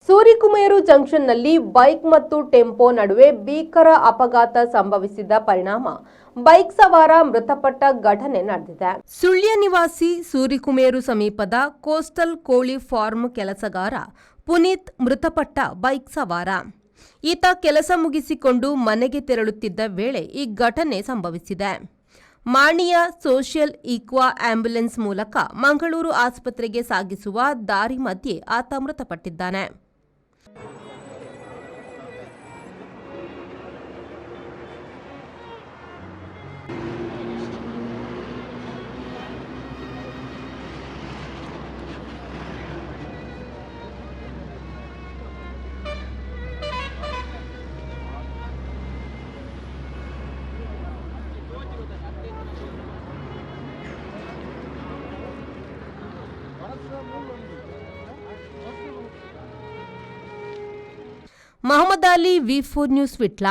ಸೂರಿಕುಮೇರು ಜಂಕ್ಷನ್ನಲ್ಲಿ ಬೈಕ್ ಮತ್ತು ಟೆಂಪೋ ನಡುವೆ ಭೀಕರ ಅಪಘಾತ ಸಂಭವಿಸಿದ ಪರಿಣಾಮ ಬೈಕ್ ಸವಾರ ಮೃತಪಟ್ಟ ಘಟನೆ ನಡೆದಿದೆ. ಸುಳ್ಯ ನಿವಾಸಿ ಸೂರಿಕುಮೇರು ಸಮೀಪದ ಕೋಸ್ಟಲ್ ಕೋಳಿ ಫಾರ್ಮ್ ಕೆಲಸಗಾರ ಪುನೀತ್ ಮೃತಪಟ್ಟ ಬೈಕ್ ಸವಾರ. ಈತ ಕೆಲಸ ಮುಗಿಸಿಕೊಂಡು ಮನೆಗೆ ತೆರಳುತ್ತಿದ್ದ ವೇಳೆ ಈ ಘಟನೆ ಸಂಭವಿಸಿದೆ. ಮಾಣಿಯ ಸೋಷಿಯಲ್ ಈಕ್ವಾ ಆಂಬ್ಯುಲೆನ್ಸ್ ಮೂಲಕ ಮಂಗಳೂರು ಆಸ್ಪತ್ರೆಗೆ ಸಾಗಿಸುವ ದಾರಿ ಮಧ್ಯೆ ಆತ ಮೃತಪಟ್ಟಿದ್ದಾನೆ. Mohammed Ali, V4 news, Vitla.